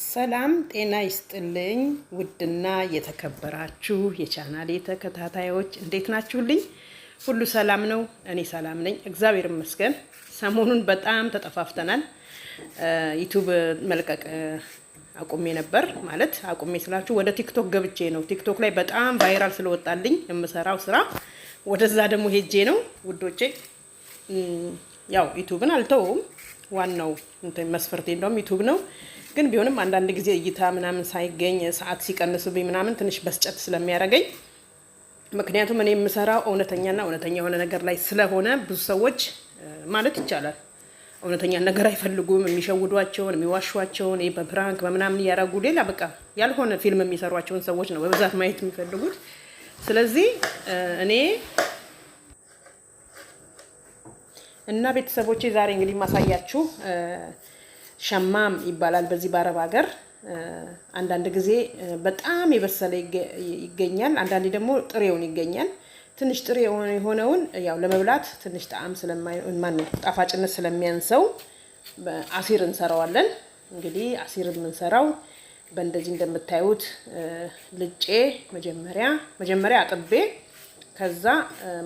ሰላም ጤና ይስጥልኝ ውድና የተከበራችሁ የቻናሌ ተከታታዮች እንዴት ናችሁልኝ? ሁሉ ሰላም ነው? እኔ ሰላም ነኝ፣ እግዚአብሔር ይመስገን። ሰሞኑን በጣም ተጠፋፍተናል። ዩቲዩብ መልቀቅ አቁሜ ነበር። ማለት አቁሜ ስላችሁ ወደ ቲክቶክ ገብቼ ነው። ቲክቶክ ላይ በጣም ቫይራል ስለወጣልኝ የምሰራው ስራ ወደዛ ደግሞ ሄጄ ነው ውዶቼ። ያው ዩቲዩብን አልተውም። ዋናው መስፈርቴ እንደውም ዩቲዩብ ነው። ግን ቢሆንም አንዳንድ ጊዜ እይታ ምናምን ሳይገኝ ሰዓት ሲቀንስብኝ ምናምን ትንሽ በስጨት ስለሚያደርገኝ፣ ምክንያቱም እኔ የምሰራው እውነተኛ የሆነ ነገር ላይ ስለሆነ ብዙ ሰዎች ማለት ይቻላል እውነተኛ ነገር አይፈልጉም። የሚሸውዷቸውን የሚዋሿቸውን በፕራንክ በምናምን እያደረጉ ሌላ በቃ ያልሆነ ፊልም የሚሰሯቸውን ሰዎች ነው በብዛት ማየት የሚፈልጉት። ስለዚህ እኔ እና ቤተሰቦቼ ዛሬ እንግዲህ ማሳያችሁ ሸማም ይባላል በዚህ በአረብ ሀገር። አንዳንድ ጊዜ በጣም የበሰለ ይገኛል፣ አንዳንዴ ደግሞ ጥሬውን ይገኛል። ትንሽ ጥሬ የሆነውን ያው ለመብላት ትንሽ ጣዕም ጣፋጭነት ስለሚያንሰው አሲር እንሰራዋለን። እንግዲህ አሲር የምንሰራው በእንደዚህ እንደምታዩት ልጬ መጀመሪያ አጥቤ ከዛ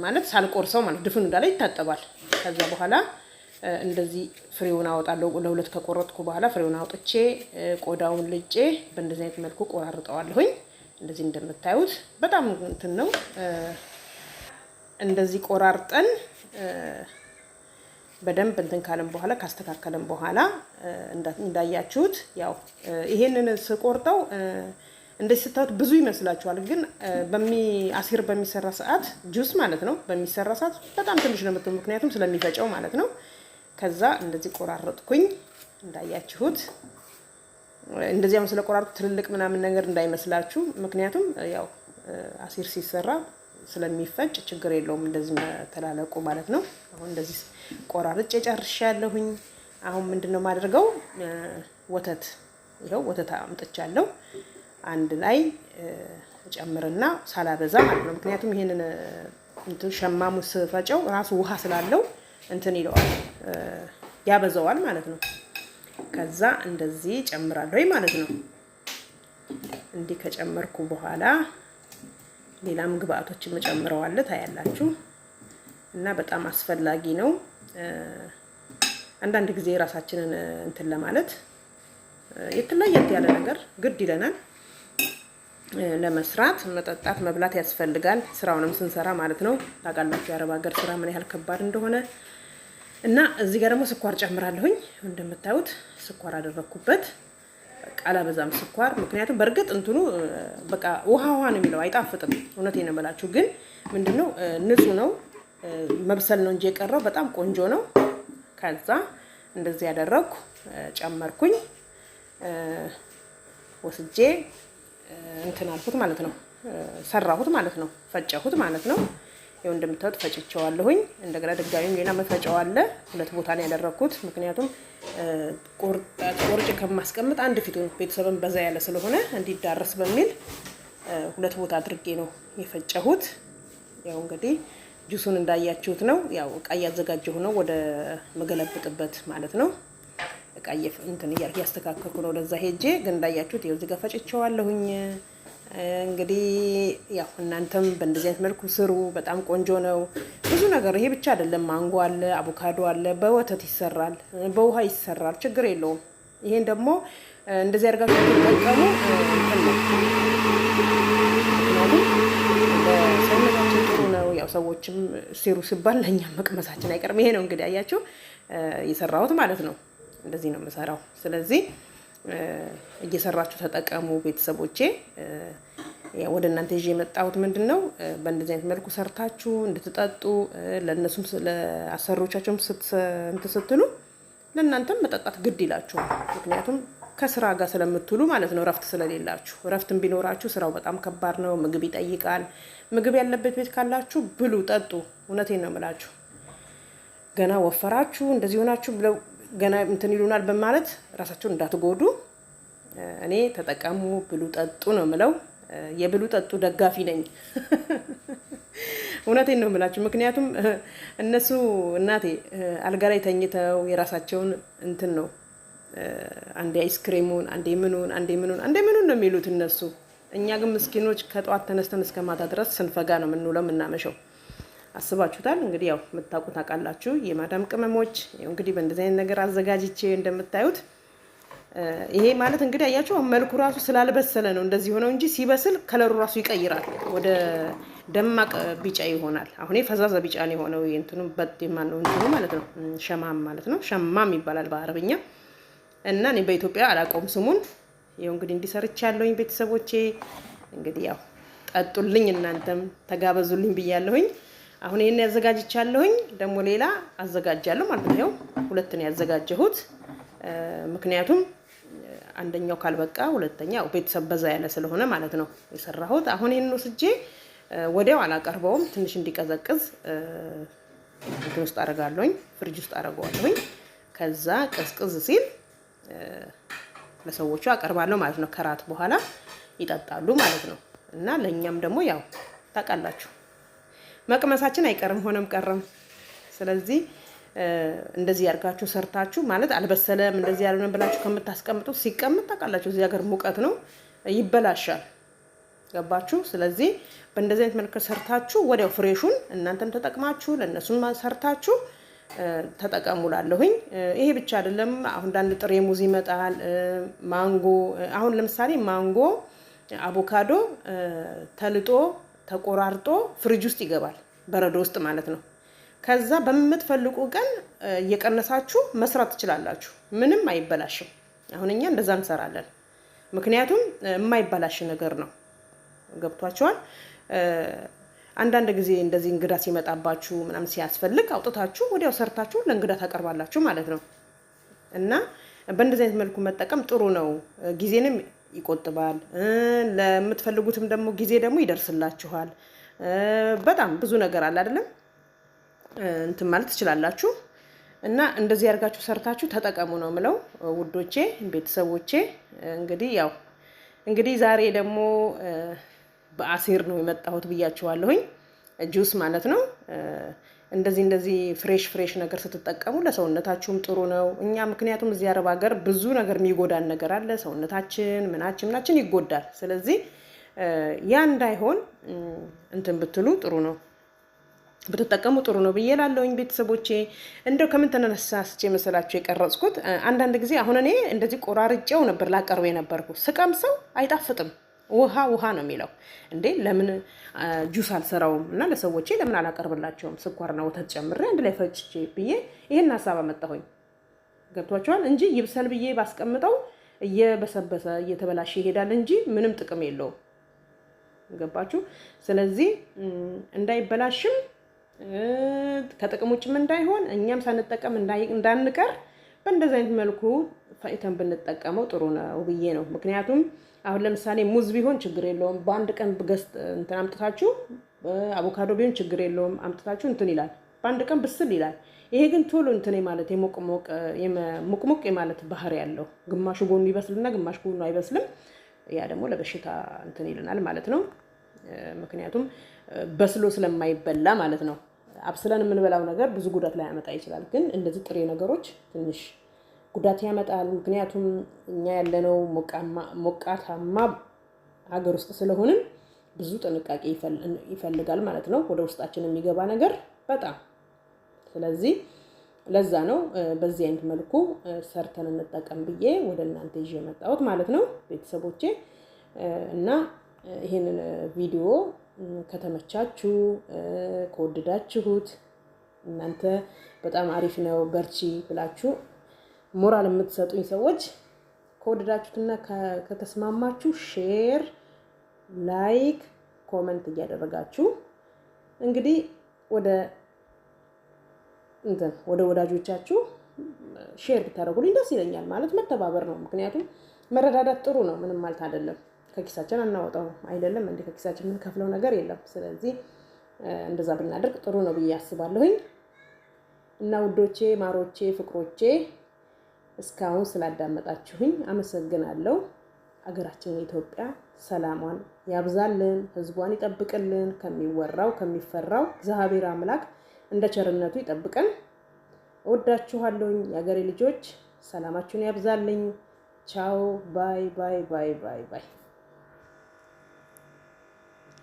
ማለት ሳልቆርሰው ማለት ድፍኑ እንዳለ ይታጠባል። ከዛ በኋላ እንደዚህ ፍሬውን አወጣለሁ። ለሁለት ከቆረጥኩ በኋላ ፍሬውን አውጥቼ ቆዳውን ልጬ በእንደዚህ አይነት መልኩ ቆራርጠዋለሁኝ። እንደዚህ እንደምታዩት በጣም እንትን ነው። እንደዚህ ቆራርጠን በደንብ እንትን ካለን በኋላ ካስተካከለን በኋላ እንዳያችሁት ያው ይሄንን ስቆርጠው እንደዚህ ስታዩት ብዙ ይመስላችኋል። ግን አሲር በሚሰራ ሰዓት ጁስ ማለት ነው በሚሰራ ሰዓት በጣም ትንሽ ነው የምትሆነው፣ ምክንያቱም ስለሚፈጨው ማለት ነው። ከዛ እንደዚህ ቆራረጥኩኝ እንዳያችሁት። እንደዚህ አሁን ስለቆራረጡ ትልልቅ ምናምን ነገር እንዳይመስላችሁ፣ ምክንያቱም ያው አሲር ሲሰራ ስለሚፈጭ ችግር የለውም እንደዚህ መተላለቁ ማለት ነው። አሁን እንደዚህ ቆራርጬ ጨርሻለሁኝ። አሁን ምንድነው ማድረገው? ወተት አምጥቻለሁ። አንድ ላይ ጨምርና ሳላበዛ ማለት ነው። ምክንያቱም ይሄንን ሸማሙ ስፈጨው ራሱ ውሃ ስላለው እንትን ይለዋል ያበዛዋል ማለት ነው። ከዛ እንደዚህ ጨምራለሁ ማለት ነው። እንዲህ ከጨመርኩ በኋላ ሌላም ግብአቶችን መጨምረዋለሁ ታያላችሁ። እና በጣም አስፈላጊ ነው። አንዳንድ ጊዜ ራሳችንን እንትን ለማለት የተለየት ያለ ነገር ግድ ይለናል። ለመስራት መጠጣት መብላት ያስፈልጋል። ስራውንም ስንሰራ ማለት ነው። ታውቃላችሁ የአረብ ሀገር ስራ ምን ያህል ከባድ እንደሆነ። እና እዚህ ጋር ደግሞ ስኳር ጨምራለሁኝ። እንደምታዩት ስኳር አደረኩበት። በቃ አላበዛም ስኳር፣ ምክንያቱም በእርግጥ እንትኑ በቃ ውሃ ነው የሚለው አይጣፍጥም። እውነቴን ነው የምላችሁ። ግን ምንድነው ንጹህ ነው፣ መብሰል ነው እንጂ የቀረው በጣም ቆንጆ ነው። ከዛ እንደዚህ ያደረኩ ጨመርኩኝ። ወስጄ እንትን አልኩት ማለት ነው። ሰራሁት ማለት ነው። ፈጨሁት ማለት ነው። ይኸው እንደምታዩት ፈጭቼዋለሁኝ። እንደገና ድጋሚም ሌላ መፈጫው አለ። ሁለት ቦታ ላይ ያደረኩት፣ ምክንያቱም ቆርጬ ከማስቀምጥ አንድ ፊቱን ቤተሰብን በዛ ያለ ስለሆነ እንዲዳረስ በሚል ሁለት ቦታ አድርጌ ነው የፈጨሁት። ያው እንግዲህ ጁሱን እንዳያችሁት ነው። ያው እቃ እያዘጋጀሁ ነው ወደ መገለብጥበት ማለት ነው። እቃ እንትን እያስተካከልኩ ነው ወደዛ ሄጄ። ግን እንዳያችሁት ይኸው እዚህ ጋር ፈጭቼዋለሁኝ። እንግዲህ ያው እናንተም በእንደዚህ አይነት መልኩ ስሩ። በጣም ቆንጆ ነው። ብዙ ነገር ይሄ ብቻ አይደለም። ማንጎ አለ፣ አቮካዶ አለ፣ በወተት ይሰራል፣ በውሃ ይሰራል። ችግር የለውም። ይሄን ደግሞ እንደዚህ አድርጋችሁ ተጠቀሙ። ለሰውነታችን ጥሩ ነው። ያው ሰዎችም ሲሩ ሲባል ለእኛም መቅመሳችን አይቀርም። ይሄ ነው እንግዲህ አያችሁ የሰራሁት ማለት ነው። እንደዚህ ነው የምሰራው። ስለዚህ እየሰራችሁ ተጠቀሙ ቤተሰቦቼ። ወደ እናንተ ይዤ የመጣሁት ምንድነው በእንደዚህ አይነት መልኩ ሰርታችሁ እንድትጠጡ፣ ለነሱም ለአሰሪዎቻችሁም ስትሉ ለእናንተም መጠጣት ግድ ይላችኋል። ምክንያቱም ከስራ ጋር ስለምትውሉ ማለት ነው። ረፍት ስለሌላችሁ። ረፍትም ቢኖራችሁ ስራው በጣም ከባድ ነው። ምግብ ይጠይቃል። ምግብ ያለበት ቤት ካላችሁ ብሉ፣ ጠጡ። እውነቴን ነው የምላችሁ። ገና ወፈራችሁ እንደዚህ ሆናችሁ ብለው ገና እንትን ይሉናል በማለት ራሳችሁን እንዳትጎዱ። እኔ ተጠቀሙ፣ ብሉ፣ ጠጡ ነው የምለው። የብሉ ጠጡ ደጋፊ ነኝ። እውነቴን ነው የምላችሁ። ምክንያቱም እነሱ እናቴ አልጋ ላይ ተኝተው የራሳቸውን እንትን ነው አንዴ አይስክሬሙን አንዴ ምኑን ነው የሚሉት እነሱ። እኛ ግን ምስኪኖች ከጧት ተነስተን እስከ ማታ ድረስ ስንፈጋ ነው የምንውለው የምናመሸው። አስባችሁታል? እንግዲህ ያው የምታውቁት አቃላችሁ የማዳም ቅመሞች እንግዲህ በእንደዚህ አይነት ነገር አዘጋጅቼ እንደምታዩት ይሄ ማለት እንግዲህ አያችሁ መልኩ ራሱ ስላልበሰለ ነው እንደዚህ ሆነው እንጂ ሲበስል ከለሩ ራሱ ይቀይራል፣ ወደ ደማቅ ቢጫ ይሆናል። አሁን ፈዛዛ ቢጫ ነው የሆነው። እንትኑ በጥማን ነው እንትኑ ማለት ነው፣ ሸማም ማለት ነው። ሸማም ይባላል በአረብኛ እና እኔ በኢትዮጵያ አላውቀውም ስሙን። ይሄው እንግዲህ እንዲሰርቻለሁኝ ቤተሰቦቼ። እንግዲህ ያው ጠጡልኝ፣ እናንተም ተጋበዙልኝ ብያለሁኝ። አሁን ይሄን ያዘጋጅቻለሁኝ፣ ደግሞ ሌላ አዘጋጃለሁ ማለት ነው። ሁለት ነው ያዘጋጀሁት፣ ምክንያቱም አንደኛው ካልበቃ ሁለተኛው ቤተሰብ በዛ ያለ ስለሆነ ማለት ነው የሰራሁት። አሁን ይሄን ወስጄ ወዲያው አላቀርበውም፣ ትንሽ እንዲቀዘቅዝ እንትን ውስጥ አደርጋለሁኝ፣ ፍሪጅ ውስጥ አደርገዋለሁኝ። ከዛ ቀዝቅዝ ሲል ለሰዎቹ አቀርባለሁ ማለት ነው። ከራት በኋላ ይጠጣሉ ማለት ነው። እና ለኛም ደግሞ ያው ታውቃላችሁ መቅመሳችን አይቀርም ሆነም ቀረም። ስለዚህ እንደዚህ ያርጋችሁ ሰርታችሁ ማለት አልበሰለም እንደዚህ ያልሆነ ብላችሁ ከምታስቀምጡት ሲቀመጥ ታውቃላችሁ እዚህ ሀገር ሙቀት ነው ይበላሻል። ገባችሁ? ስለዚህ በእንደዚህ አይነት መልኩ ሰርታችሁ ወዲያው ፍሬሹን እናንተም ተጠቅማችሁ ለእነሱም ሰርታችሁ ተጠቀሙላለሁኝ። ይሄ ብቻ አይደለም። አሁን አንዳንድ ጥሬ ሙዝ ይመጣል፣ ማንጎ። አሁን ለምሳሌ ማንጎ፣ አቮካዶ ተልጦ ተቆራርጦ ፍሪጅ ውስጥ ይገባል፣ በረዶ ውስጥ ማለት ነው። ከዛ በምትፈልጉ ቀን እየቀነሳችሁ መስራት ትችላላችሁ፣ ምንም አይበላሽም። አሁን እኛ እንደዛ እንሰራለን፣ ምክንያቱም የማይበላሽ ነገር ነው። ገብቷችኋል? አንዳንድ ጊዜ እንደዚህ እንግዳ ሲመጣባችሁ ምናምን ሲያስፈልግ አውጥታችሁ ወዲያው ሰርታችሁ ለእንግዳ ታቀርባላችሁ ማለት ነው። እና በእንደዚህ አይነት መልኩ መጠቀም ጥሩ ነው፣ ጊዜንም ይቆጥባል። ለምትፈልጉትም ደግሞ ጊዜ ደግሞ ይደርስላችኋል። በጣም ብዙ ነገር አለ አይደለም እንትን ማለት ትችላላችሁ። እና እንደዚህ ያርጋችሁ ሰርታችሁ ተጠቀሙ ነው ምለው ውዶቼ፣ ቤተሰቦቼ። እንግዲህ ዛሬ ደግሞ በአሲር ነው የመጣሁት ብያችኋለሁኝ። ጁስ ማለት ነው። እንደዚህ ፍሬሽ ነገር ስትጠቀሙ ለሰውነታችሁም ጥሩ ነው። እኛ ምክንያቱም እዚህ አረብ ሀገር ብዙ ነገር የሚጎዳን ነገር አለ። ሰውነታችን ምናችን ይጎዳል። ስለዚህ ያ እንዳይሆን እንትን ብትሉ ጥሩ ነው፣ ብትጠቀሙ ጥሩ ነው ብዬ እላለሁኝ ቤተሰቦቼ። እንደው ከምን ተነሳስቼ መሰላችሁ የቀረጽኩት? አንዳንድ ጊዜ አሁን እኔ እንደዚህ ቆራርጬው ነበር ላቀርብ የነበርኩት። ስቀምሰው አይጣፍጥም፣ ውሃ ነው የሚለው። እንዴ ለምን ጁስ አልሰራውም እና ለሰዎቼ ለምን አላቀርብላቸውም? ስኳርና ወተት ጨምሬ አንድ ላይ ፈጭቼ ብዬ ይሄን ሐሳብ አመጣሁኝ። ገብቷቸዋል? እንጂ ይብሰል ብዬ ባስቀምጠው እየበሰበሰ እየተበላሸ ይሄዳል እንጂ ምንም ጥቅም የለውም። ገባችሁ? ስለዚህ እንዳይበላሽም ከጥቅም ውጭም እንዳይሆን እኛም ሳንጠቀም እንዳንቀር በእንደዚህ አይነት መልኩ ፈይተን ብንጠቀመው ጥሩ ነው ብዬ ነው። ምክንያቱም አሁን ለምሳሌ ሙዝ ቢሆን ችግር የለውም፣ በአንድ ቀን በገስት እንትን አምጥታችሁ፣ አቮካዶ ቢሆን ችግር የለውም አምጥታችሁ እንትን ይላል፣ በአንድ ቀን ብስል ይላል። ይሄ ግን ቶሎ እንትን ማለት የሞቅሞቅ የማለት ባህሪ ያለው፣ ግማሹ ጎኑ ይበስልና ግማሽ ጎኑ አይበስልም። ያ ደግሞ ለበሽታ እንትን ይልናል ማለት ነው። ምክንያቱም በስሎ ስለማይበላ ማለት ነው። አብስለን የምንበላው ነገር ብዙ ጉዳት ላይ ያመጣ ይችላል፣ ግን እንደዚህ ጥሬ ነገሮች ትንሽ ጉዳት ያመጣል። ምክንያቱም እኛ ያለነው ሞቃታማ ሀገር ውስጥ ስለሆንን ብዙ ጥንቃቄ ይፈልጋል ማለት ነው፣ ወደ ውስጣችን የሚገባ ነገር በጣም። ስለዚህ ለዛ ነው በዚህ አይነት መልኩ ሰርተን እንጠቀም ብዬ ወደ እናንተ ይዤ የመጣሁት ማለት ነው ቤተሰቦቼ። እና ይሄንን ቪዲዮ ከተመቻችሁ ከወደዳችሁት እናንተ በጣም አሪፍ ነው በርቺ ብላችሁ ሞራል የምትሰጡኝ ሰዎች ከወደዳችሁትና ከተስማማችሁ ሼር፣ ላይክ፣ ኮሜንት እያደረጋችሁ እንግዲህ ወደ ወዳጆቻችሁ ሼር ብታደርጉልኝ ደስ ይለኛል። ማለት መተባበር ነው። ምክንያቱም መረዳዳት ጥሩ ነው፣ ምንም ማለት አይደለም። ከኪሳችን አናወጣው አይደለም እንዴ? ከኪሳችን ምን ከፍለው ነገር የለም። ስለዚህ እንደዛ ብናደርግ ጥሩ ነው ብዬ አስባለሁኝ። እና ውዶቼ፣ ማሮቼ፣ ፍቅሮቼ እስካሁን ስላዳመጣችሁኝ አመሰግናለሁ። አገራችን ኢትዮጵያ ሰላሟን ያብዛልን፣ ህዝቧን ይጠብቅልን፣ ከሚወራው ከሚፈራው እግዚአብሔር አምላክ እንደ ቸርነቱ ይጠብቀን። እወዳችኋለሁኝ የአገሬ ልጆች። ሰላማችሁን ያብዛልኝ። ቻው ባይ ባይ ባይ ባይ ባይ